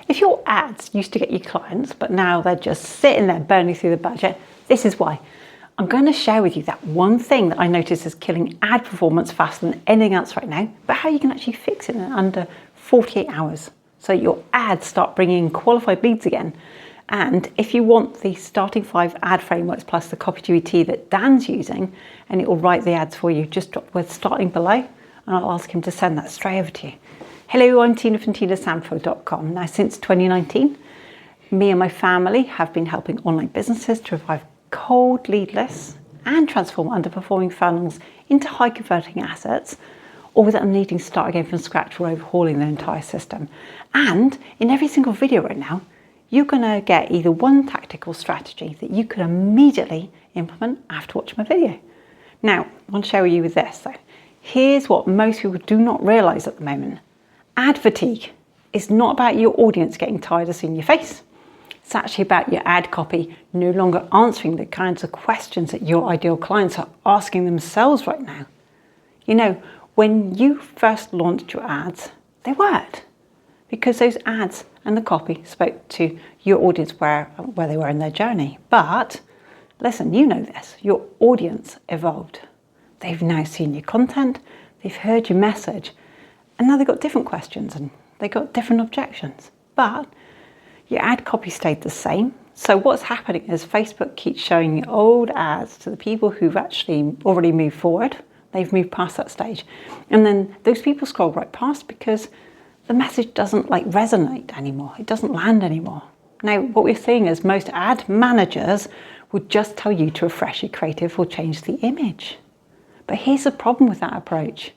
If your ads used to get you clients, but now they're just sitting there burning through the budget, this is why. I'm going to share with you that one thing that I noticed is killing ad performance faster than anything else right now, but how you can actually fix it in under 48 hours so your ads start bringing qualified leads again. And if you want the starting 5 ad frameworks plus the CopyGPT that Dan's using, and it will write the ads for you, just drop the word starting below and I'll ask him to send that straight over to you. Hello, I'm Tina from tinasamfo.com. Now, since 2019, me and my family have been helping online businesses to revive cold lead lists and transform underperforming funnels into high converting assets, or without them needing to start again from scratch or overhauling their entire system. And in every single video right now, you're going to get either one tactical strategy that you can immediately implement after watching my video. Now, I want to share with you with this though. Here's what most people do not realize at the moment. Ad fatigue is not about your audience getting tired of seeing your face. It's actually about your ad copy no longer answering the kinds of questions that your ideal clients are asking themselves right now. You know, when you first launched your ads, they weren't, because those ads and the copy spoke to your audience where they were in their journey. But listen, you know this, your audience evolved. They've now seen your content, they've heard your message, and now they've got different questions and they've got different objections. But your ad copy stayed the same. So what's happening is Facebook keeps showing you old ads to the people who've actually already moved forward. They've moved past that stage. And then those people scroll right past because the message doesn't resonate anymore. It doesn't land anymore. Now, what we're seeing is most ad managers would just tell you to refresh your creative or change the image. But here's the problem with that approach.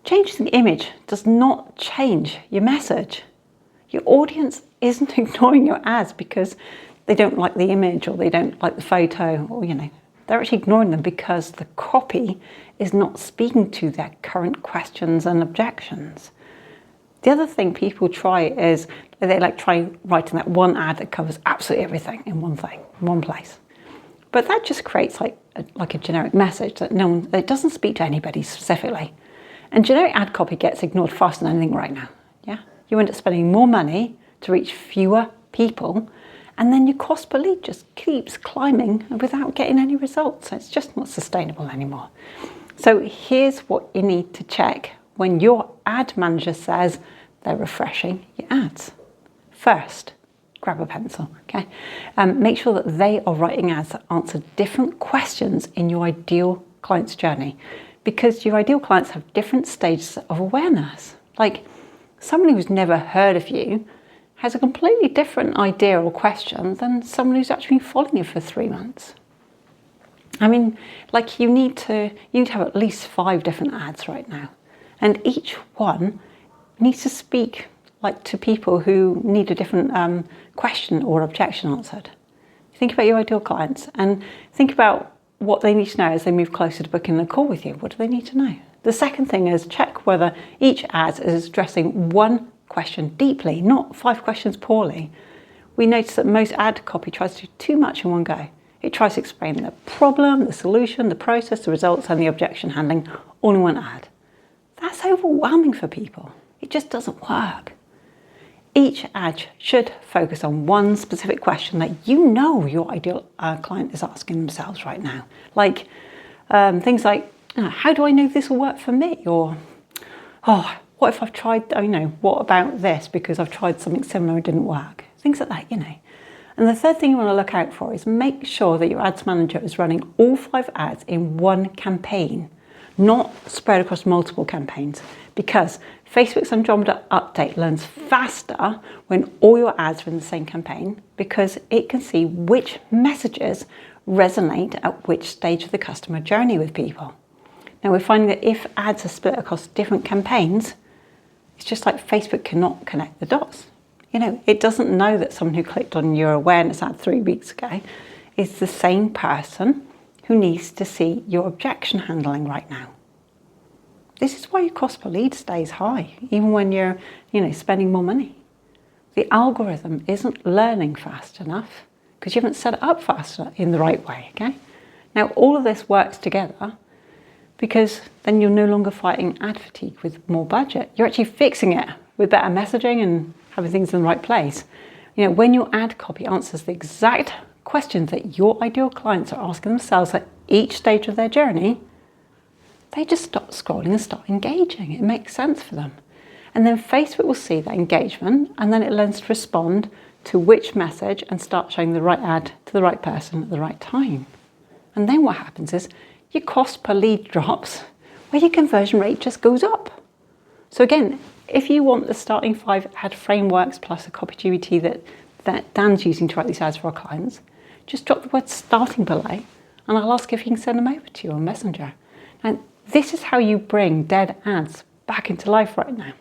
Changing the image does not change your message. Your audience isn't ignoring your ads because they don't like the image or they don't like the photo, or they're actually ignoring them because the copy is not speaking to their current questions and objections. The other thing people try is they try writing that one ad that covers absolutely everything in one thing, in one place. But that just creates a generic message that it doesn't speak to anybody specifically. And generic ad copy gets ignored faster than anything right now. Yeah, you end up spending more money to reach fewer people, and then your cost per lead just keeps climbing without getting any results. So it's just not sustainable anymore. So here's what you need to check when your ad manager says they're refreshing your ads. First, grab a pencil, okay? Make sure that they are writing ads that answer different questions in your ideal client's journey, because your ideal clients have different stages of awareness. Like someone who's never heard of you has a completely different idea or question than someone who's actually been following you for 3 months. I mean, you need to have at least 5 different ads right now. And each one needs to speak to people who need a different question or objection answered. Think about your ideal clients and think about what they need to know as they move closer to booking a call with you. What do they need to know? The second thing is check whether each ad is addressing one question deeply, not 5 questions poorly. We notice that most ad copy tries to do too much in one go. It tries to explain the problem, the solution, the process, the results, and the objection handling all in one ad. That's overwhelming for people. It just doesn't work. Each ad should focus on one specific question that your ideal client is asking themselves right now. Things like, how do I know this will work for me? Or, what if I've tried, what about this? Because I've tried something similar and it didn't work. Things like that, And the third thing you want to look out for is make sure that your ads manager is running all 5 ads in one campaign, not spread across multiple campaigns, because Facebook's Andromeda update learns faster when all your ads are in the same campaign, because it can see which messages resonate at which stage of the customer journey with people. Now we're finding that if ads are split across different campaigns, it's just like Facebook cannot connect the dots. It doesn't know that someone who clicked on your awareness ad 3 weeks ago is the same person who needs to see your objection handling right now. This is why your cost per lead stays high, even when you're, spending more money. The algorithm isn't learning fast enough because you haven't set it up faster in the right way, okay? Now, all of this works together because then you're no longer fighting ad fatigue with more budget. You're actually fixing it with better messaging and having things in the right place. When your ad copy answers the exact questions that your ideal clients are asking themselves at each stage of their journey, they just stop scrolling and start engaging. It makes sense for them. And then Facebook will see that engagement, and then it learns to respond to which message and start showing the right ad to the right person at the right time. And then what happens is your cost per lead drops, where your conversion rate just goes up. So again, if you want the starting 5 ad frameworks plus a CopyGPT that Dan's using to write these ads for our clients, just drop the word starting below and I'll ask if you can send them over to you on Messenger. And this is how you bring dead ads back into life right now.